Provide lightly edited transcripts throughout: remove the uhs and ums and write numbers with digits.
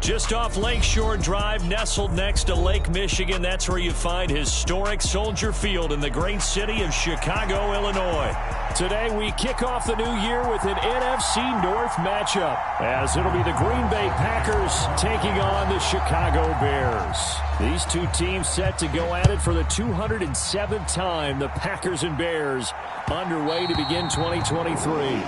Just off Lakeshore Drive, nestled next to Lake Michigan. That's where you find historic Soldier Field in the great city of Chicago, Illinois. Today, we kick off the new year with an NFC North matchup, as it'll be the Green Bay Packers taking on the Chicago Bears. These two teams set to go at it for the 207th time. The Packers and Bears underway to begin 2023.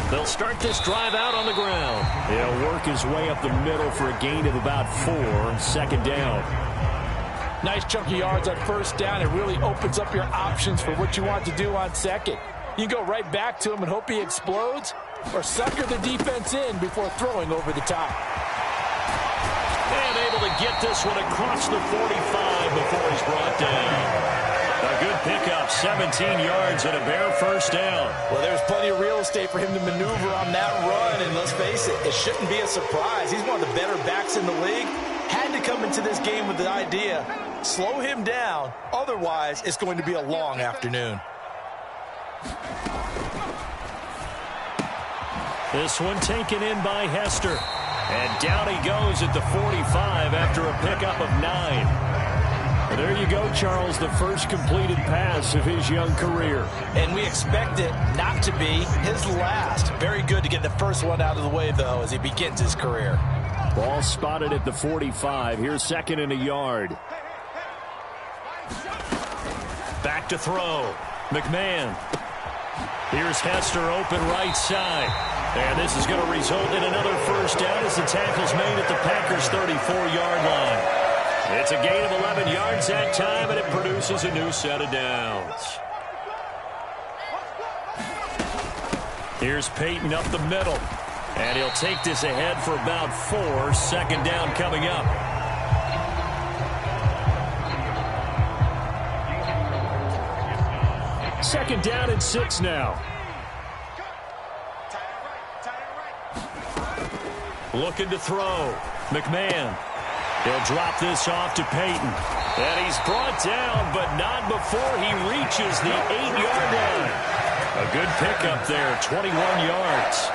They'll start this drive out on the ground. He'll work his way up the middle for a gain of about 4, second down. Nice chunk of yards on first down. It really opens up your options for what you want to do on second. You can go right back to him and hope he explodes, or sucker the defense in before throwing over the top. And able to get this one across the 45 before he's brought down. A good pickup, 17 yards and a Bear first down. Well, there's plenty of real estate for him to maneuver on that run, and let's face it, it shouldn't be a surprise. He's one of the better backs in the league. Had to come into this game with the idea, slow him down, otherwise it's going to be a long afternoon. This one taken in by Hester. And down he goes at the 45 after a pickup of 9. And there you go, Charles, the first completed pass of his young career. And we expect it not to be his last. Very good to get the first one out of the way, though, as he begins his career. Ball spotted at the 45. Here's second and a yard. Back to throw. McMahon. Here's Hester open right side. And this is going to result in another first down as the tackle's made at the Packers' 34-yard line. It's a gain of 11 yards that time, and it produces a new set of downs. Here's Peyton up the middle. And he'll take this ahead for about 4. Second down coming up. Second down and 6 now. Looking to throw. McMahon. He'll drop this off to Peyton. And he's brought down, but not before he reaches the 8-yard line. A good pickup there, 21 yards.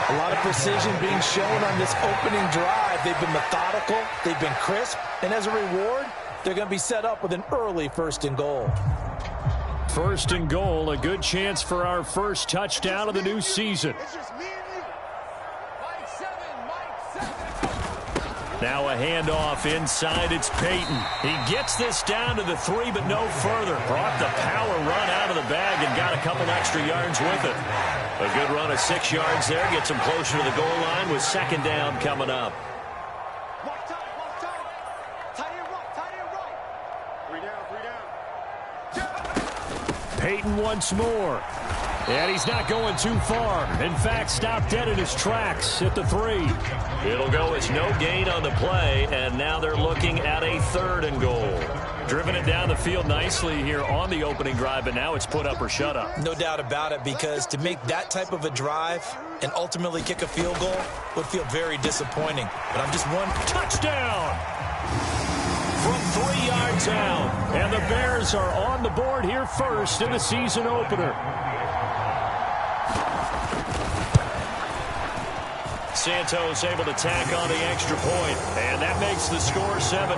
A lot of precision being shown on this opening drive. They've been methodical, they've been crisp, and as a reward, they're going to be set up with an early first and goal. First and goal, a good chance for our first touchdown of the new season. Now a handoff inside, it's Peyton. He gets this down to the 3, but no further. Brought the power run out of the bag and got a couple extra yards with it. A good run of 6 yards there, gets him closer to the goal line with second down coming up. Peyton once more. And he's not going too far. In fact, stopped dead in his tracks at the 3. It'll go as no gain on the play, and now they're looking at a 3rd and goal. Driven it down the field nicely here on the opening drive, but now it's put up or shut up. No doubt about it, because to make that type of a drive and ultimately kick a field goal would feel very disappointing. But I'm just one touchdown from 3 yards out. And the Bears are on the board here first in the season opener. Santos able to tack on the extra point, and that makes the score 7-0.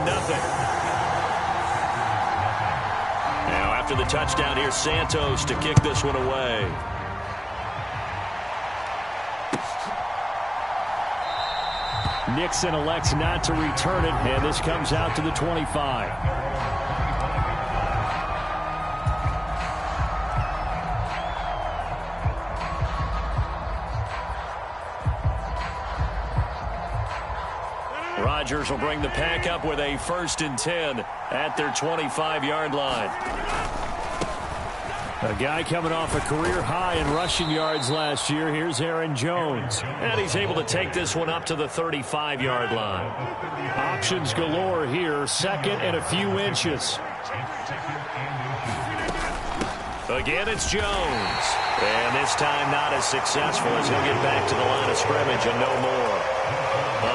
Now after the touchdown, here's Santos to kick this one away. Nixon elects not to return it, and this comes out to the 25. Rodgers will bring the pack up with a 1st and 10 at their 25-yard line. A guy coming off a career high in rushing yards last year. Here's Aaron Jones. And he's able to take this one up to the 35-yard line. Options galore here. Second and a few inches. Again, it's Jones. And this time not as successful as he'll get back to the line of scrimmage and no more.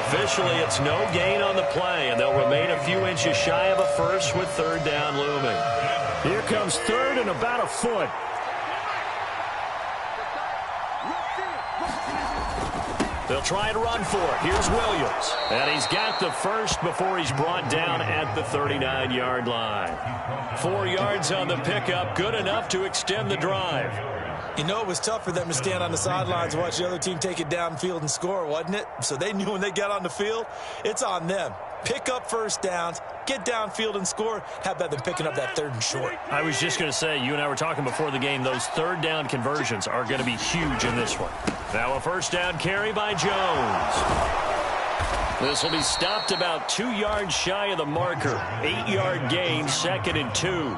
Officially, it's no gain on the play, and they'll remain a few inches shy of a first with third down looming. Here comes third and about a foot. They'll try and run for it. Here's Williams. And he's got the first before he's brought down at the 39-yard line. 4 yards on the pickup, good enough to extend the drive. You know, it was tough for them to stand on the sidelines and watch the other team take it downfield and score, wasn't it? So they knew when they got on the field, it's on them. Pick up first downs, get downfield and score. How about them picking up that third and short? I was just going to say, you and I were talking before the game, those third down conversions are going to be huge in this one. Now a first down carry by Jones. This will be stopped about 2 yards shy of the marker. 8-yard gain, 2nd and 2.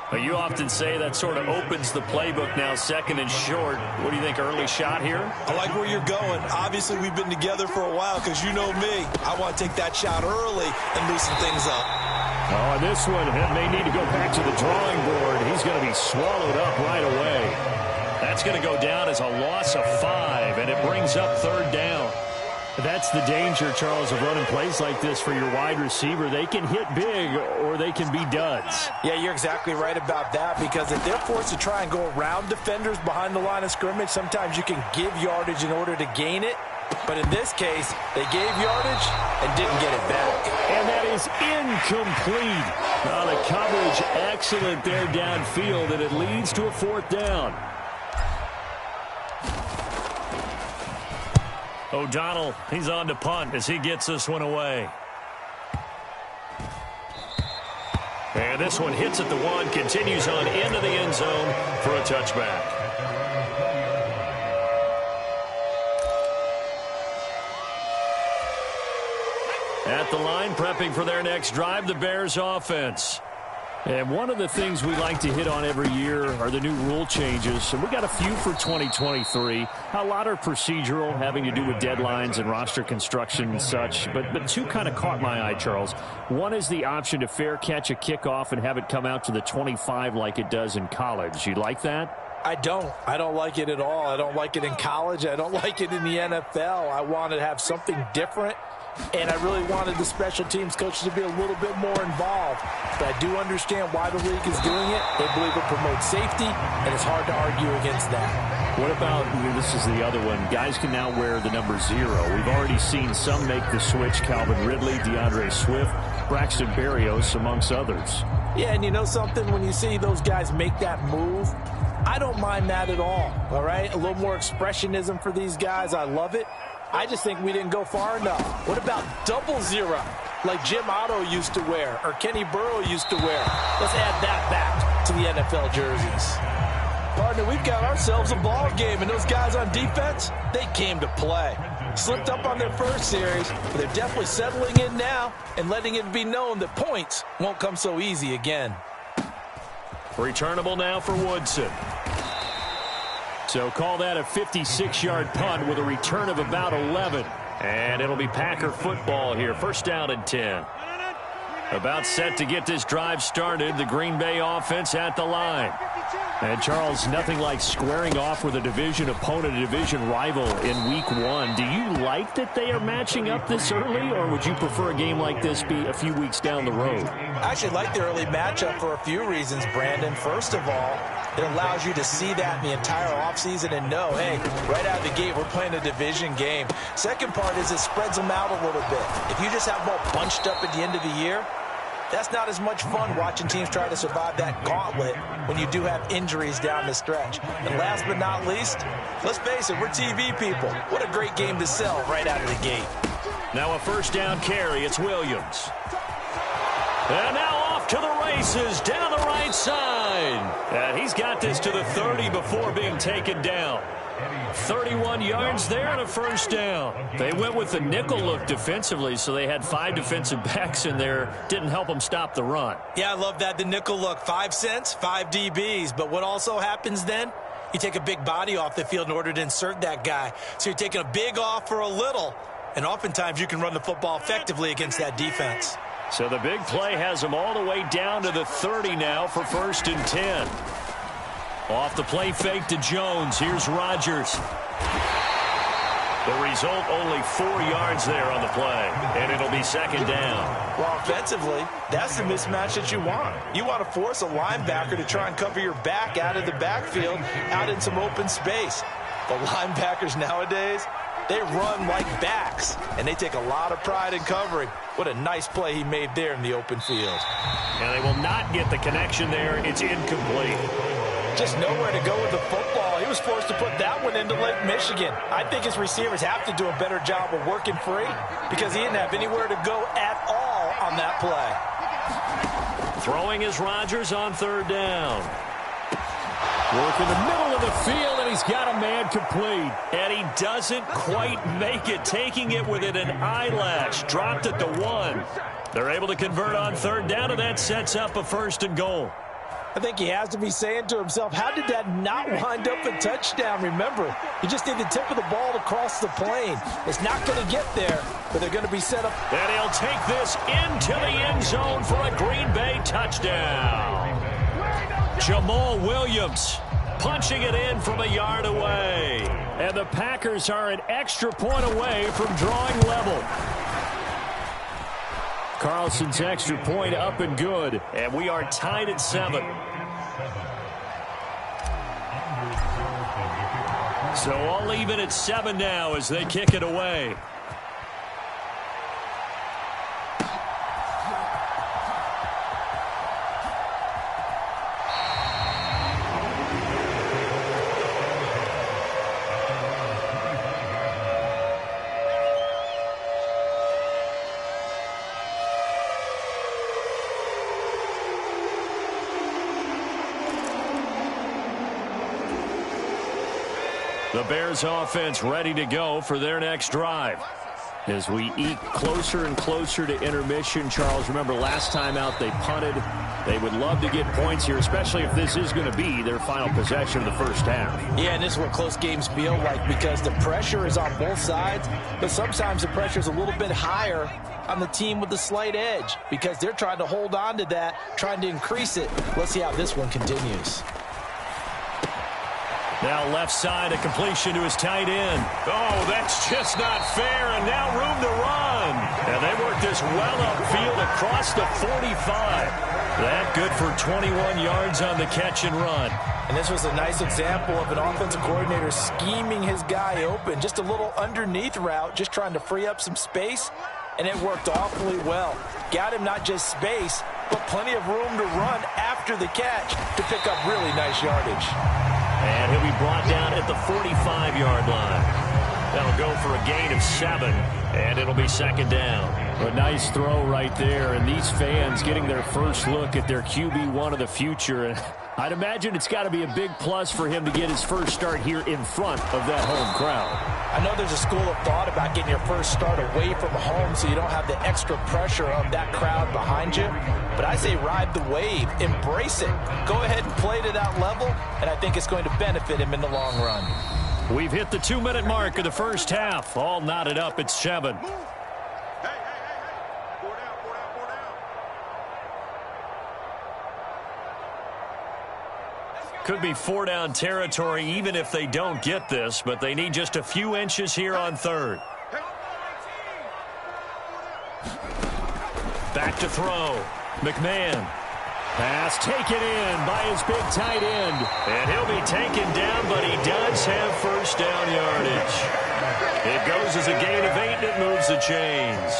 But you often say that sort of opens the playbook now, 2nd and short. What do you think, early shot here? I like where you're going. Obviously, we've been together for a while because you know me. I want to take that shot early and loosen things up. Oh, and this one may need to go back to the drawing board. He's going to be swallowed up right away. That's going to go down as a loss of 5, and it brings up third down. That's the danger, Charles, of running plays like this for your wide receiver. They can hit big or they can be duds. Yeah, you're exactly right about that, because if they're forced to try and go around defenders behind the line of scrimmage, sometimes you can give yardage in order to gain it. But in this case, they gave yardage and didn't get it back. And that is incomplete. Now the coverage excellent there downfield, and it leads to a fourth down. O'Donnell, he's on to punt as he gets this one away. And this one hits at the 1, continues on into the end zone for a touchback. At the line, prepping for their next drive, the Bears offense. And one of the things we like to hit on every year are the new rule changes. And we got a few for 2023. A lot are procedural, having to do with deadlines and roster construction and such. But two kind of caught my eye, Charles. One is the option to fair catch a kickoff and have it come out to the 25 like it does in college. You like that? I don't like it at all. I don't like it in college. I don't like it in the NFL. I want to have something different. And I really wanted the special teams coaches to be a little bit more involved. But I do understand why the league is doing it. They believe it promotes safety, and it's hard to argue against that. What about, this is the other one, guys can now wear the number 0. We've already seen some make the switch, Calvin Ridley, DeAndre Swift, Braxton Berrios, amongst others. Yeah, and you know something? When you see those guys make that move, I don't mind that at all right? A little more expressionism for these guys. I love it. I just think we didn't go far enough. What about 00, like Jim Otto used to wear or Kenny Burrow used to wear? Let's add that back to the NFL jerseys. Partner, we've got ourselves a ball game, and those guys on defense, they came to play. Slipped up on their first series, but they're definitely settling in now and letting it be known that points won't come so easy again. Returnable now for Woodson. So call that a 56-yard punt with a return of about 11. And it'll be Packer football here. First down and 10. About set to get this drive started. The Green Bay offense at the line. And, Charles, nothing like squaring off with a division opponent, a division rival in week 1. Do you like that they are matching up this early, or would you prefer a game like this be a few weeks down the road? I actually like the early matchup for a few reasons, Brandon. First of all, it allows you to see that in the entire offseason and know, hey, right out of the gate, we're playing a division game. Second part is it spreads them out a little bit. If you just have them all bunched up at the end of the year, that's not as much fun watching teams try to survive that gauntlet when you do have injuries down the stretch. And last but not least, let's face it, we're TV people. What a great game to sell right out of the gate. Now a first down carry. It's Williams. And now off to the races down the right side. And he's got this to the 30 before being taken down. 31 yards there and a first down. They went with the nickel look defensively, so they had 5 defensive backs in there. Didn't help them stop the run. Yeah, I love that, the nickel look. 5 cents, 5 DBs. But what also happens then? You take a big body off the field in order to insert that guy. So you're taking a big off for a little, and oftentimes you can run the football effectively against that defense. So the big play has them all the way down to the 30 now for 1st and 10. Off the play fake to Jones. Here's Rodgers. The result, only 4 yards there on the play, and it'll be 2nd down. Well, offensively, that's the mismatch that you want. You want to force a linebacker to try and cover your back out of the backfield, out in some open space. The linebackers nowadays, they run like backs, and they take a lot of pride in covering. What a nice play he made there in the open field. And they will not get the connection there. It's incomplete. Just nowhere to go with the football. He was forced to put that one into Lake Michigan. I think his receivers have to do a better job of working free because he didn't have anywhere to go at all on that play. Throwing is Rodgers on 3rd down. Work in the middle of the field, and he's got a man complete. And he doesn't quite make it, taking it within an eyelash. Dropped at the 1. They're able to convert on 3rd down, and that sets up a 1st and goal. I think he has to be saying to himself, how did that not wind up a touchdown? Remember, you just need the tip of the ball to cross the plane. It's not going to get there, but they're going to be set up. And he'll take this into the end zone for a Green Bay touchdown. Jamal Williams punching it in from a yard away. And the Packers are an extra point away from drawing level. Carlson's extra point up and good, and we are tied at 7. So all even at 7 now as they kick it away. The Bears offense ready to go for their next drive. As we eke closer and closer to intermission, Charles, remember last time out they punted. They would love to get points here, especially if this is going to be their final possession of the first half. Yeah, and this is what close games feel like because the pressure is on both sides, but sometimes the pressure is a little bit higher on the team with the slight edge because they're trying to hold on to that, trying to increase it. Let's see how this one continues. Now left side, a completion to his tight end. Oh, that's just not fair, and now room to run. And they work this well upfield across the 45. That good for 21 yards on the catch and run. And this was a nice example of an offensive coordinator scheming his guy open. Just a little underneath route, just trying to free up some space, and it worked awfully well. Got him not just space, but plenty of room to run after the catch to pick up really nice yardage. And he'll be brought down at the 45-yard line. That'll go for a gain of 7, and it'll be 2nd down. A nice throw right there, and these fans getting their first look at their QB1 of the future. And I'd imagine it's got to be a big plus for him to get his first start here in front of that home crowd. I know there's a school of thought about getting your first start away from home so you don't have the extra pressure of that crowd behind you. But I say ride the wave, embrace it. Go ahead and play to that level, and I think it's going to benefit him in the long run. We've hit the 2-minute mark of the first half. All knotted up at 7. Could be 4-down territory even if they don't get this, but they need just a few inches here on 3rd. Back to throw. McMahon. Pass taken in by his big tight end. And he'll be taken down, but he does have first down yardage. It goes as a gain of 8, and it moves the chains.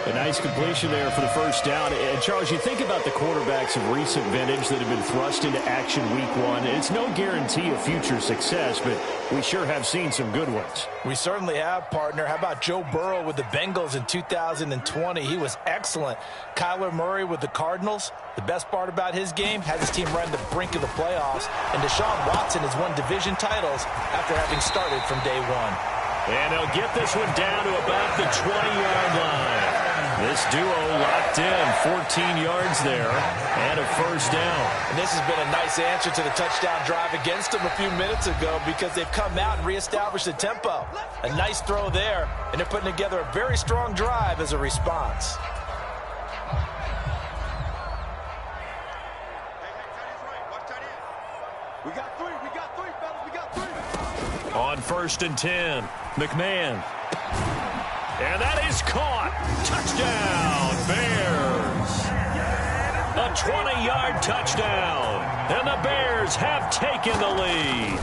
A nice completion there for the first down. And, Charles, you think about the quarterbacks of recent vintage that have been thrust into action week one. It's no guarantee of future success, but we sure have seen some good ones. We certainly have, partner. How about Joe Burrow with the Bengals in 2020? He was excellent. Kyler Murray with the Cardinals. The best part about his game, had his team right on the brink of the playoffs. And Deshaun Watson has won division titles after having started from day one. And they'll get this one down to about the 20-yard line. This duo locked in, 14 yards there, and a first down. And this has been a nice answer to the touchdown drive against them a few minutes ago because they've come out and reestablished the tempo. A nice throw there, and they're putting together a very strong drive as a response. We got three, fellas, we got three. On 1st and 10, McMahon. And that is caught. Touchdown, Bears. A 20-yard touchdown. And the Bears have taken the lead.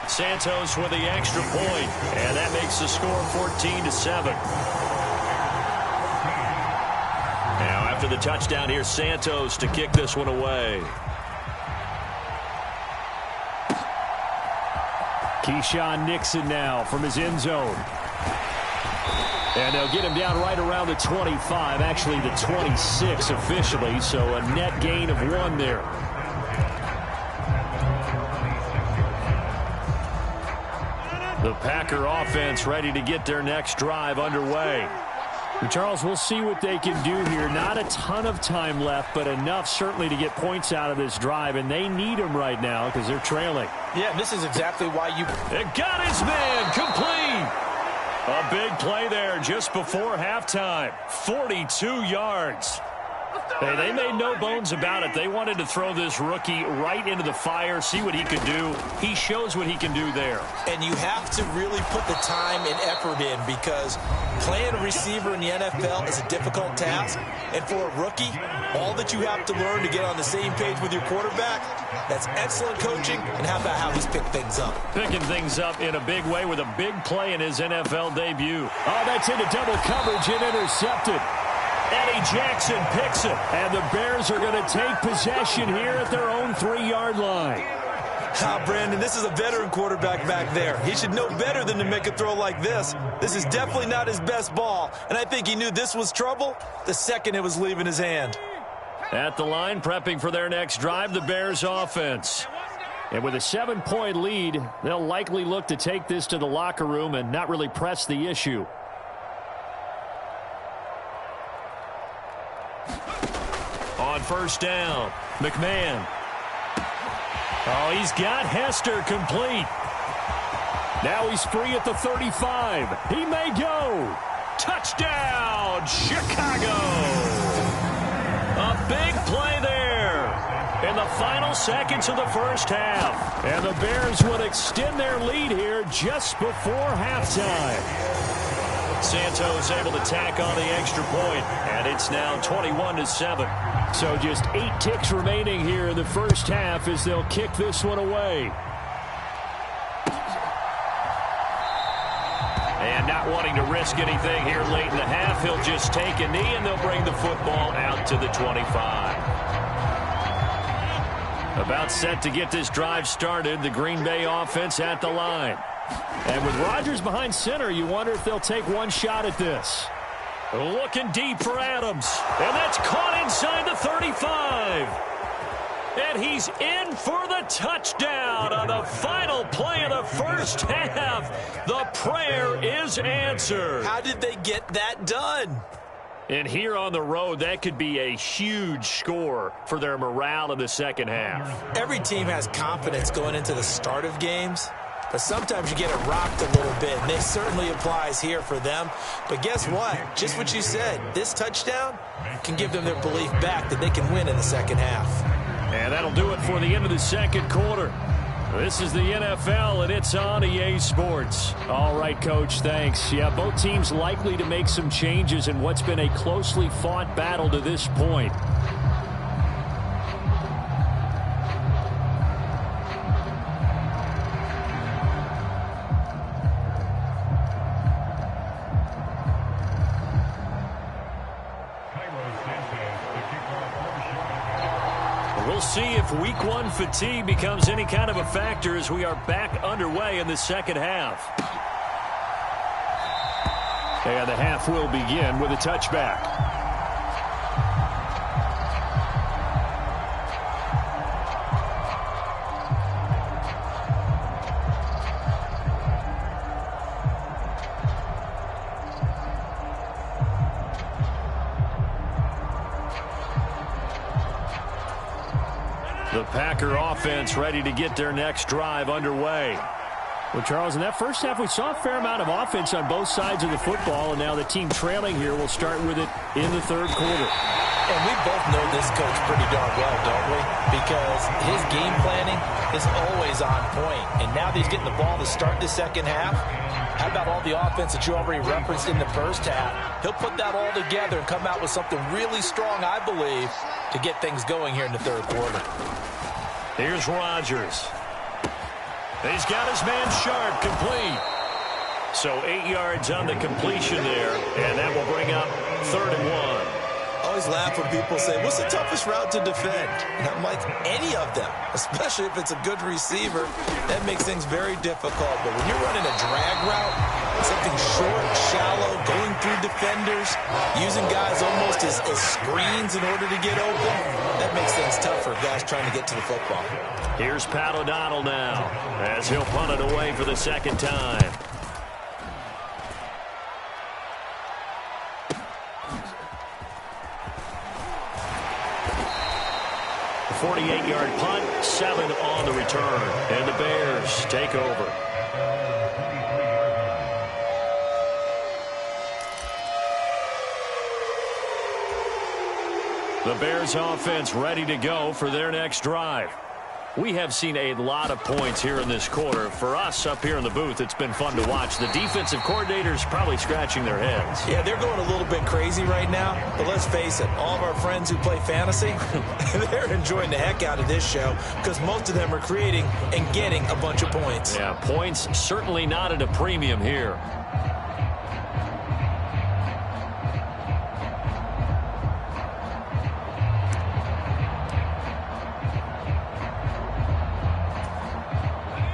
Santos with the extra point. And that makes the score 14-7. Now after the touchdown, here's Santos to kick this one away. Keyshawn Nixon now from his end zone. And they'll get him down right around the 25, actually the 26 officially, so a net gain of 1 there. The Packer offense ready to get their next drive underway. And Charles, we'll see what they can do here. Not a ton of time left, but enough certainly to get points out of this drive, and they need them right now because they're trailing. Yeah, this is exactly why you... It got his man complete. A big play there just before halftime. 42 yards. Hey, they made no bones about it. They wanted to throw this rookie right into the fire, see what he could do. He shows what he can do there. And you have to really put the time and effort in because playing a receiver in the NFL is a difficult task. And for a rookie, all that you have to learn to get on the same page with your quarterback, that's excellent coaching. And how about how he's picked things up? Picking things up in a big way with a big play in his NFL debut. Oh, that's into double coverage and intercepted. Eddie Jackson picks it, and the Bears are going to take possession here at their own 3-yard line. Brandon, this is a veteran quarterback back there. He should know better than to make a throw like this. This is definitely not his best ball, and I think he knew this was trouble the second it was leaving his hand. At the line, prepping for their next drive, the Bears offense. And with a 7-point lead, they'll likely look to take this to the locker room and not really press the issue. On 1st down, McMahon. Oh, he's got Hester complete. Now he's free at the 35. He may go. Touchdown, Chicago. A big play there in the final seconds of the first half. And the Bears would extend their lead here just before halftime. Santos able to tack on the extra point, and it's now 21-7. So just 8 ticks remaining here in the first half as they'll kick this one away. And not wanting to risk anything here late in the half, he'll just take a knee, and they'll bring the football out to the 25. About set to get this drive started, the Green Bay offense at the line. And with Rodgers behind center, you wonder if they'll take one shot at this. Looking deep for Adams. And that's caught inside the 35. And he's in for the touchdown on the final play of the first half. The prayer is answered. How did they get that done? And here on the road, that could be a huge score for their morale in the second half. Every team has confidence going into the start of games. But sometimes you get it rocked a little bit, and this certainly applies here for them. But guess what? Just what you said, this touchdown can give them their belief back that they can win in the second half. And that'll do it for the end of the second quarter. This is the NFL, and it's on EA Sports. All right, Coach, thanks. Yeah, both teams likely to make some changes in what's been a closely fought battle to this point. We'll see if week one fatigue becomes any kind of a factor as we are back underway in the second half. And the half will begin with a touchback. The Packer offense ready to get their next drive underway. Well, Charles, in that first half, we saw a fair amount of offense on both sides of the football, and now the team trailing here will start with it in the third quarter. And we both know this coach pretty darn well, don't we? Because his game planning is always on point. And now that he's getting the ball to start the second half, how about all the offense that you already referenced in the first half? He'll put that all together and come out with something really strong, I believe, to get things going here in the third quarter. Here's Rodgers. He's got his man Sharp, complete. So 8 yards on the completion there, and that will bring up 3rd and 1. I always laugh when people say, what's the toughest route to defend? And I'm like, any of them, especially if it's a good receiver. That makes things very difficult. But when you're running a drag route, something short, shallow, going through defenders, using guys almost as screens in order to get open, that makes things tough for guys trying to get to the football. Here's Pat O'Donnell now as he'll punt it away for the second time. 48-yard punt, 7 on the return, and the Bears take over. The Bears offense ready to go for their next drive. We have seen a lot of points here in this quarter. For us up here in the booth, it's been fun to watch. The defensive coordinators probably scratching their heads. Yeah, they're going a little bit crazy right now. But let's face it, all of our friends who play fantasy, they're enjoying the heck out of this show because most of them are creating and getting a bunch of points. Yeah, points certainly not at a premium here.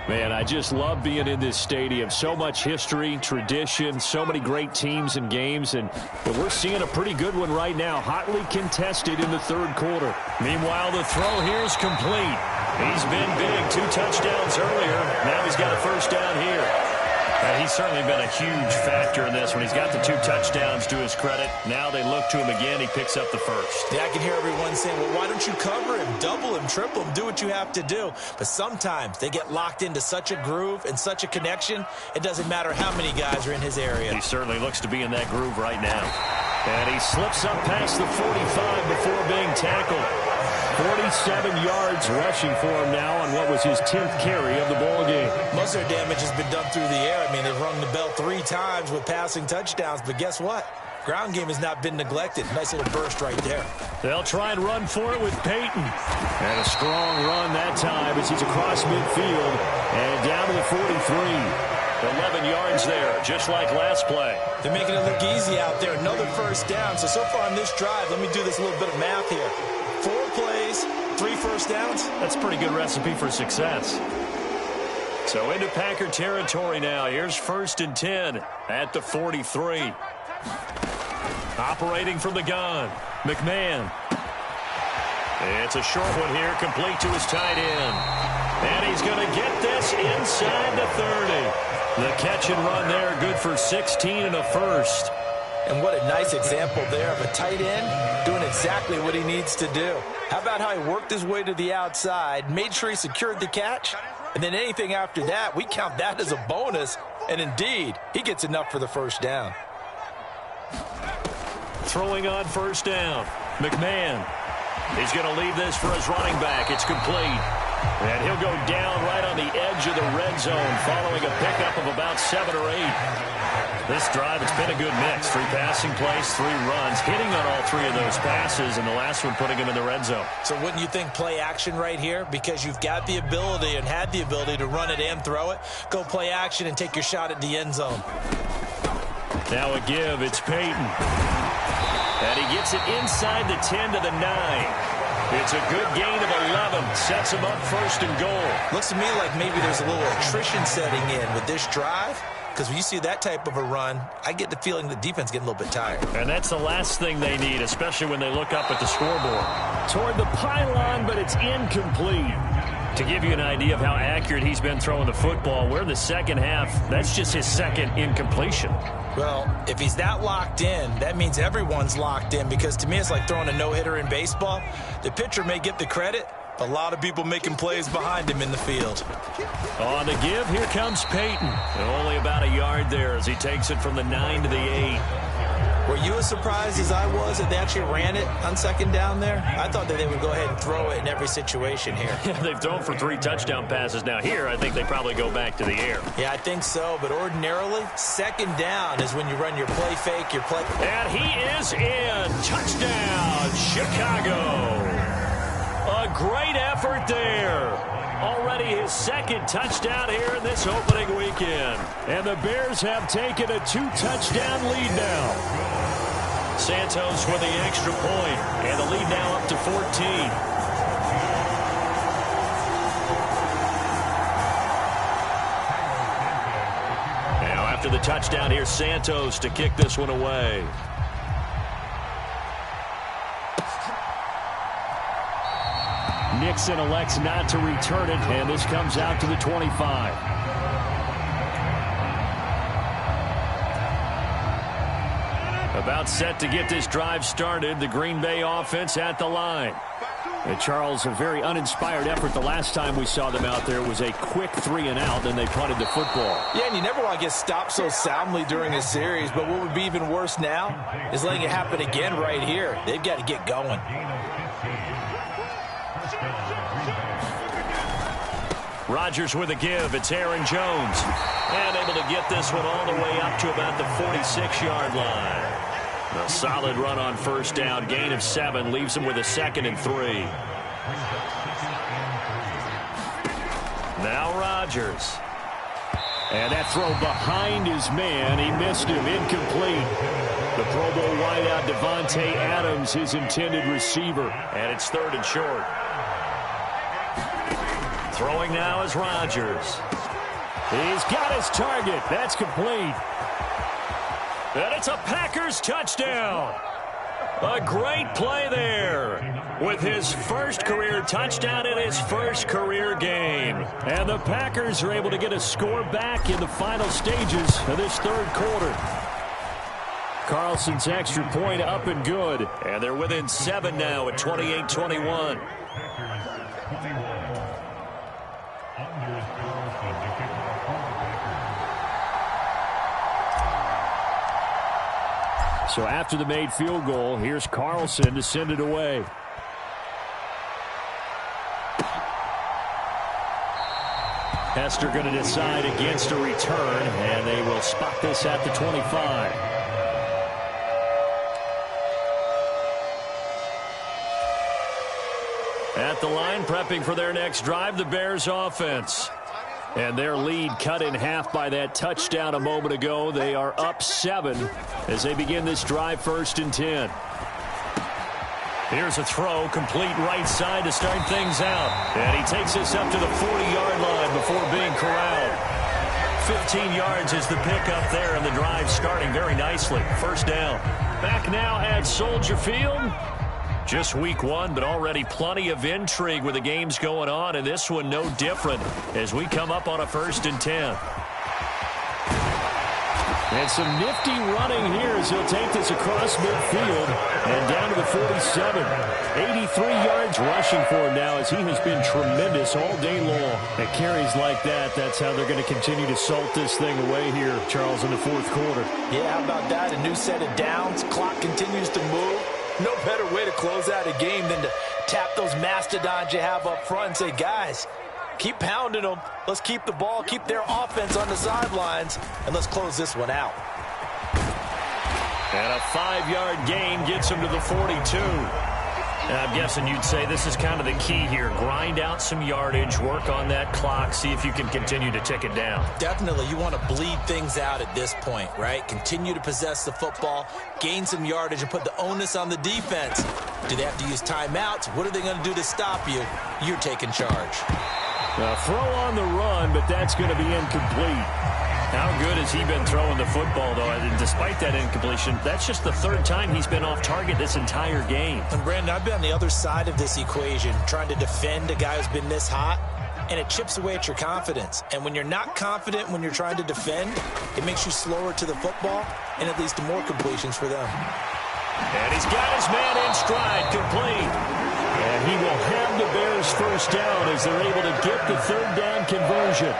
Man, I just love being in this stadium. So much history, tradition, so many great teams and games, and we're seeing a pretty good one right now, hotly contested in the third quarter. Meanwhile, the throw here is complete. He's been big, 2 touchdowns earlier. Now he's got a first down here. He's certainly been a huge factor in this when he's got the 2 touchdowns to his credit. Now they look to him again. He picks up the first. Yeah, I can hear everyone saying, well, why don't you cover him, double him, triple him, do what you have to do. But sometimes they get locked into such a groove and such a connection, it doesn't matter how many guys are in his area. He certainly looks to be in that groove right now. And he slips up past the 45 before being tackled. 47 yards rushing for him now on what was his 10th carry of the ball game. Most of their damage has been done through the air. I mean, they've rung the bell 3 times with passing touchdowns, but guess what? Ground game has not been neglected. Nice little burst right there. They'll try and run for it with Peyton. And a strong run that time as he's across midfield and down to the 43. 11 yards there, just like last play. They're making it look easy out there. Another first down. So far on this drive, let me do this little bit of math here. 4 plays, 3 first downs. That's a pretty good recipe for success. So into Packer territory now. Here's 1st and 10 at the 43. Operating from the gun, McMahon. It's a short one here, complete to his tight end. And he's going to get this inside the 30. The catch and run there, good for 16 and a first. And what a nice example there of a tight end doing exactly what he needs to do. How about how he worked his way to the outside, made sure he secured the catch, and then anything after that, we count that as a bonus. And indeed, he gets enough for the first down. Throwing on first down, McMahon. He's going to leave this for his running back. It's complete. And he'll go down right on the edge of the red zone following a pickup of about 7 or 8. This drive, it's been a good mix. 3 passing plays, 3 runs, hitting on all 3 of those passes, and the last one putting him in the red zone. So wouldn't you think play action right here? Because you've got the ability and had the ability to run it and throw it. Go play action and take your shot at the end zone. Now a give, it's Peyton. And he gets it inside the 10 to the 9. It's a good gain of 11. Sets him up first and goal. Looks to me like maybe there's a little attrition setting in with this drive. Because when you see that type of a run, I get the feeling the defense getting a little bit tired. And that's the last thing they need, especially when they look up at the scoreboard. Toward the pylon, but it's incomplete. To give you an idea of how accurate he's been throwing the football, we're in the second half. That's just his second incompletion. Well, if he's that locked in, that means everyone's locked in, because to me it's like throwing a no-hitter in baseball. The pitcher may get the credit, but a lot of people making plays behind him in the field. On the give, here comes Peyton. And only about a yard there as he takes it from the 9 to the 8. Were you as surprised as I was that they actually ran it on second down there? I thought that they would go ahead and throw it in every situation here. Yeah, they've thrown for 3 touchdown passes. Now here, I think they probably go back to the air. Yeah, I think so, but ordinarily, second down is when you run your play fake, your play... And he is in. Touchdown, Chicago. A great effort there. Already his second touchdown here in this opening weekend. And the Bears have taken a 2-touchdown lead now. Santos with the extra point, and the lead now up to 14. Now after the touchdown, here's Santos to kick this one away. Nixon elects not to return it, and this comes out to the 25. About set to get this drive started, the Green Bay offense at the line. And Charles, a very uninspired effort the last time we saw them out there. It was a quick 3-and-out, and they punted the football. Yeah, and you never want to get stopped so soundly during a series, but what would be even worse now is letting it happen again right here. They've got to get going. Rodgers with a give. It's Aaron Jones. And able to get this one all the way up to about the 46-yard line. A solid run on first down. Gain of 7 leaves him with a 2nd and 3. Now Rodgers. And that throw behind his man. He missed him. Incomplete. The Pro Bowl wideout Devontae Adams, his intended receiver. And it's 3rd and short. Throwing now is Rodgers. He's got his target. That's complete. And it's a Packers touchdown. A great play there with his first career touchdown in his first career game. And the Packers are able to get a score back in the final stages of this 3rd quarter. Carlson's extra point up and good. And they're within 7 now at 28-21. So after the made field goal, here's Carlson to send it away. Hester going to decide against a return, and they will spot this at the 25. At the line, prepping for their next drive, the Bears offense. And their lead cut in half by that touchdown a moment ago. They are up 7 as they begin this drive, 1st and 10. Here's a throw, complete right side to start things out. And he takes this up to the 40-yard line before being corralled. 15 yards is the pickup there, and the drive starting very nicely. 1st down. Back now at Soldier Field. Just week 1, but already plenty of intrigue with the games going on, and this one no different as we come up on a 1st and 10. And some nifty running here as he'll take this across midfield and down to the 47. 83 yards rushing for him now as he has been tremendous all day long. At carries like that, that's how they're going to continue to salt this thing away here, Charles, in the 4th quarter. Yeah, how about that? A new set of downs. Clock continues to move. No better way to close out a game than to tap those mastodons you have up front and say, guys, keep pounding them. Let's keep the ball, keep their offense on the sidelines, and let's close this one out. And a 5-yard gain gets him to the 42. And I'm guessing you'd say this is kind of the key here. Grind out some yardage, work on that clock, see if you can continue to tick it down. Definitely. You want to bleed things out at this point, right? Continue to possess the football, gain some yardage, and put the onus on the defense. Do they have to use timeouts? What are they going to do to stop you? You're taking charge. Throw on the run, but that's going to be incomplete. How good has he been throwing the football, though? And despite that incompletion, that's just the third time he's been off target this entire game. And, Brandon, I've been on the other side of this equation, trying to defend a guy who's been this hot, and it chips away at your confidence. And when you're not confident when you're trying to defend, it makes you slower to the football, and it leads to more completions for them. And he's got his man in stride, complete. And he will have the Bears first down as they're able to get the third down conversion.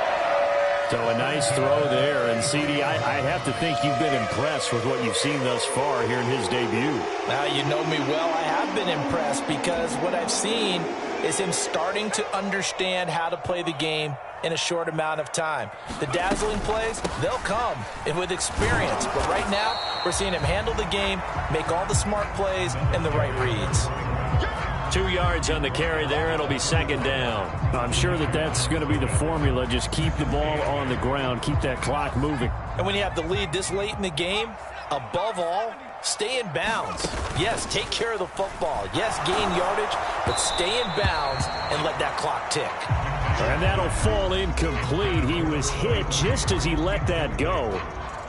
So a nice throw there. And, CD, I have to think you've been impressed with what you've seen thus far here in his debut. Now, you know me well. I have been impressed because what I've seen is him starting to understand how to play the game in a short amount of time. The dazzling plays, they'll come and with experience. But right now, we're seeing him handle the game, make all the smart plays and the right reads. 2 yards on the carry there. It'll be second down. I'm sure that's going to be the formula. Just keep the ball on the ground. Keep that clock moving. And when you have the lead this late in the game, above all, stay in bounds. Yes, take care of the football. Yes, gain yardage, but stay in bounds and let that clock tick. And that'll fall incomplete. He was hit just as he let that go.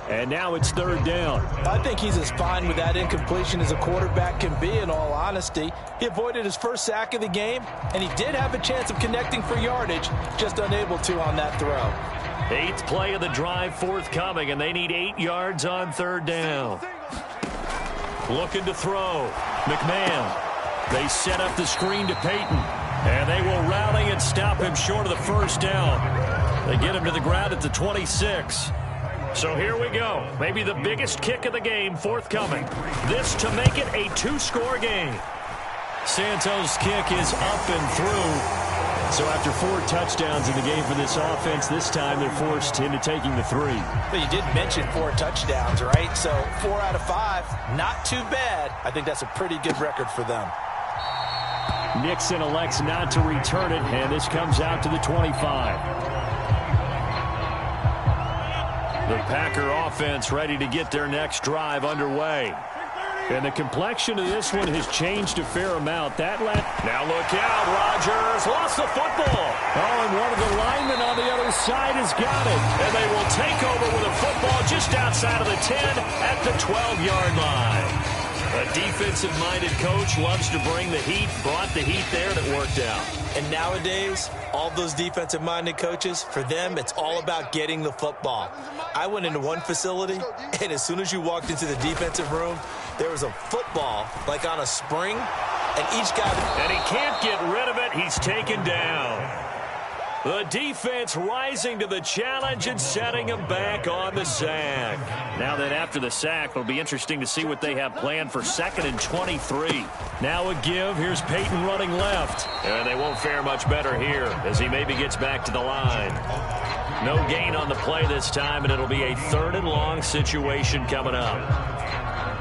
And now it's third down. I think he's as fine with that incompletion as a quarterback can be, in all honesty. He avoided his first sack of the game, and he did have a chance of connecting for yardage, just unable to on that throw. 8th play of the drive forthcoming, and they need 8 yards on third down. Looking to throw. McMahon. They set up the screen to Peyton. And they will rally and stop him short of the first down. They get him to the ground at the 26. So here we go. Maybe the biggest kick of the game forthcoming. This to make it a 2-score game. Santos' kick is up and through. So after 4 touchdowns in the game for this offense, this time they're forced into taking the 3. But you did mention 4 touchdowns, right? So 4 out of 5, not too bad. I think that's a pretty good record for them. Nixon elects not to return it, and this comes out to the 25. The Packer offense ready to get their next drive underway. And the complexion of this one has changed a fair amount. Now look out, Rodgers lost the football. Oh, and one of the linemen on the other side has got it. And they will take over with a football just outside of the 10 at the 12-yard line. A defensive-minded coach loves to bring the heat, brought the heat there, and it worked out. And nowadays, all those defensive-minded coaches, for them, it's all about getting the football. I went into one facility, and as soon as you walked into the defensive room, there was a football, like on a spring, and each guy... And he can't get rid of it. He's taken down. The defense rising to the challenge and setting him back on the sack. Now that after the sack, it'll be interesting to see what they have planned for 2nd and 23. Now a give. Here's Peyton running left. And they won't fare much better here as he maybe gets back to the line. No gain on the play this time, and it'll be a 3rd and long situation coming up.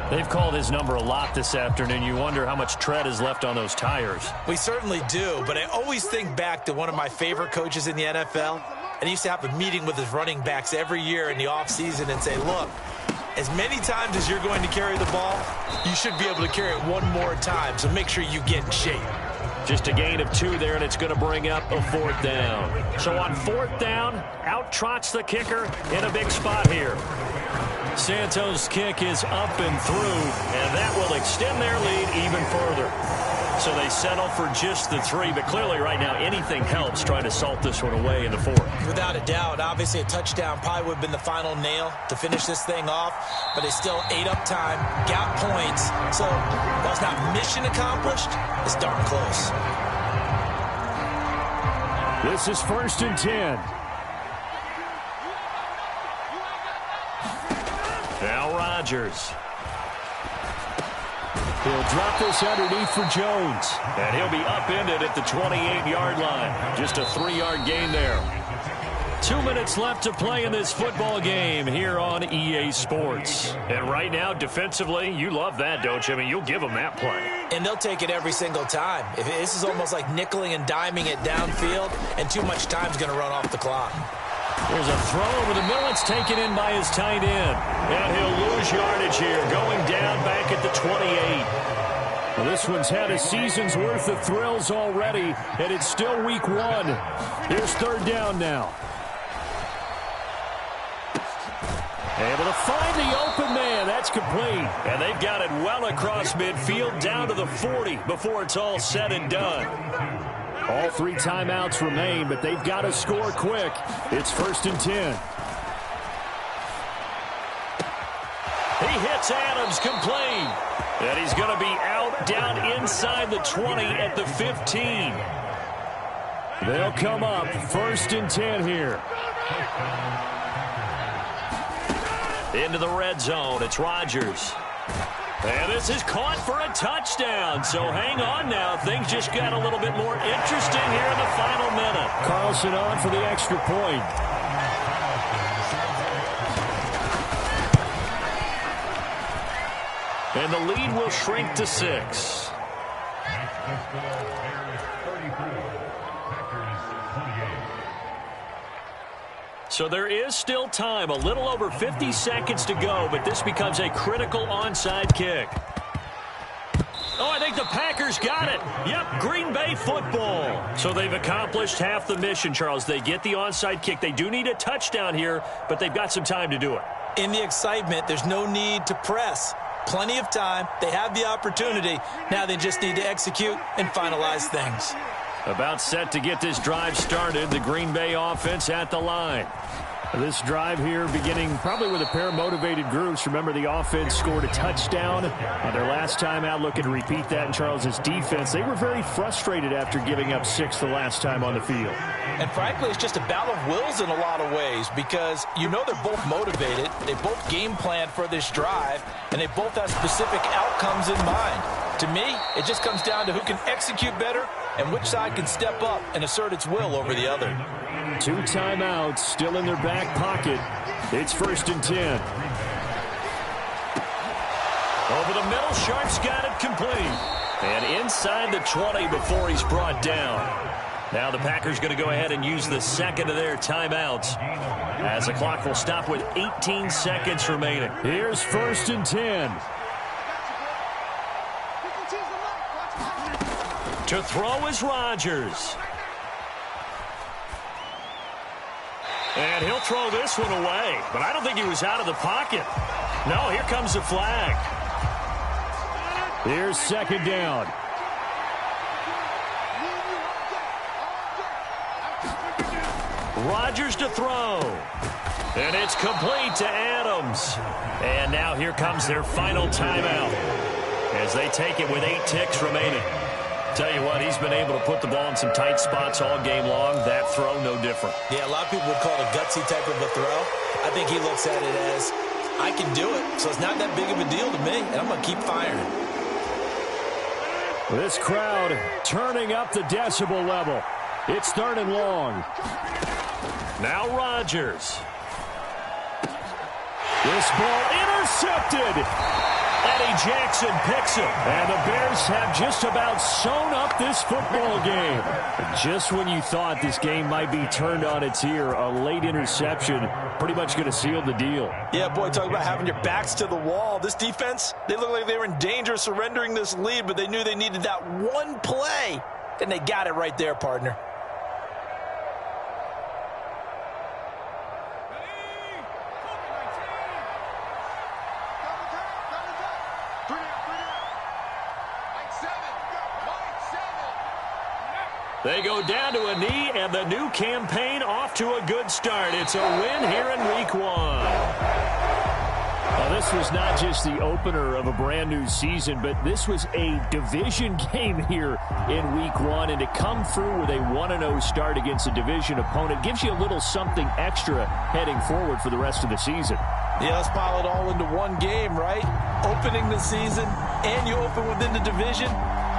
They've called his number a lot this afternoon. You wonder how much tread is left on those tires. We certainly do, but I always think back to one of my favorite coaches in the NFL, and he used to have a meeting with his running backs every year in the offseason and say, look, as many times as you're going to carry the ball, you should be able to carry it one more time, so make sure you get in shape. Just a gain of 2 there, and it's going to bring up a 4th down. So on 4th down, out trots the kicker in a big spot here. Santos' kick is up and through, and that will extend their lead even further. So they settle for just the 3, but clearly right now anything helps trying to salt this one away in the 4th. Without a doubt, obviously a touchdown probably would have been the final nail to finish this thing off, but they still ate up time, got points, so while it's not mission accomplished, it's darn close. This is 1st and 10. Now Rodgers. He'll drop this underneath for Jones. And he'll be upended at the 28-yard line. Just a 3-yard gain there. 2 minutes left to play in this football game here on EA Sports. And right now, defensively, you love that, don't you? I mean, you'll give them that play. And they'll take it every single time. This is almost like nickeling and diming it downfield, and too much time's going to run off the clock. There's a throw over the middle. It's taken in by his tight end. And he'll lose yardage here, going down back at the 28. Well, this one's had a season's worth of thrills already, and it's still week 1. Here's third down now. Able to find the open man. That's complete. And they've got it well across midfield down to the 40 before it's all said and done. All 3 timeouts remain, but they've got to score quick. It's 1st and 10. He hits Adams, complete. And he's going to be out down inside the 20 at the 15. They'll come up 1st and 10 here. Into the red zone. It's Rodgers. And this is caught for a touchdown. So hang on now. Things just got a little bit more interesting here in the final minute. Carlson on for the extra point. And the lead will shrink to 6. So there is still time, a little over 50 seconds to go, but this becomes a critical onside kick. Oh, I think the Packers got it. Yep, Green Bay football. So they've accomplished half the mission, Charles. They get the onside kick. They do need a touchdown here, but they've got some time to do it. In the excitement, there's no need to press. Plenty of time. They have the opportunity. Now they just need to execute and finalize things. About set to get this drive started. The Green Bay offense at the line. This drive here beginning probably with a pair of motivated groups. Remember, the offense scored a touchdown on their last time out. Looking to repeat that in Charles's defense. They were very frustrated after giving up 6 the last time on the field. And frankly, it's just a battle of wills in a lot of ways because you know they're both motivated. They both game planned for this drive, and they both have specific outcomes in mind. To me, it just comes down to who can execute better and which side can step up and assert its will over the other. 2 timeouts still in their back pocket. It's 1st and 10. Over the middle, Sharp's got it complete. And inside the 20 before he's brought down. Now the Packers going to go ahead and use the second of their timeouts as the clock will stop with 18 seconds remaining. Here's 1st and 10. To throw is Rodgers. And he'll throw this one away. But I don't think he was out of the pocket. No, here comes the flag. Here's 2nd down. Rodgers to throw. And it's complete to Adams. And now here comes their final timeout as they take it with 8 ticks remaining. Tell you what, he's been able to put the ball in some tight spots all game long. That throw, no different. Yeah, a lot of people would call it a gutsy type of a throw. I think he looks at it as, I can do it, so it's not that big of a deal to me, and I'm going to keep firing. This crowd turning up the decibel level. It's 3rd and long. Now Rodgers. This ball intercepted. Eddie Jackson picks him. And the Bears have just about sewn up this football game. Just when you thought this game might be turned on its ear, a late interception pretty much going to seal the deal. Yeah, boy, talk about having your backs to the wall. This defense, they look like they were in danger of surrendering this lead, but they knew they needed that one play. And they got it right there, partner. They go down to a knee, and the new campaign off to a good start. It's a win here in Week 1. Now, this was not just the opener of a brand-new season, but this was a division game here in Week 1. And to come through with a 1-0 start against a division opponent gives you a little something extra heading forward for the rest of the season. Yeah, let's pile it all into one game, right? Opening the season, and you open within the division.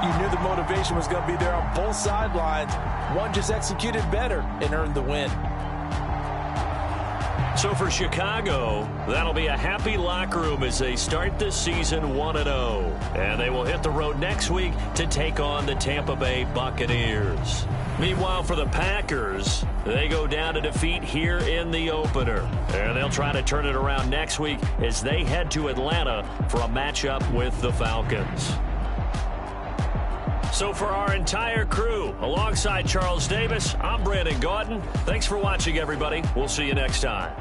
You knew the motivation was going to be there on both sidelines. One just executed better and earned the win. So for Chicago, that'll be a happy locker room as they start this season 1-0. And they will hit the road next week to take on the Tampa Bay Buccaneers. Meanwhile, for the Packers, they go down to defeat here in the opener. And they'll try to turn it around next week as they head to Atlanta for a matchup with the Falcons. So for our entire crew, alongside Charles Davis, I'm Brandon Gaudin. Thanks for watching, everybody. We'll see you next time.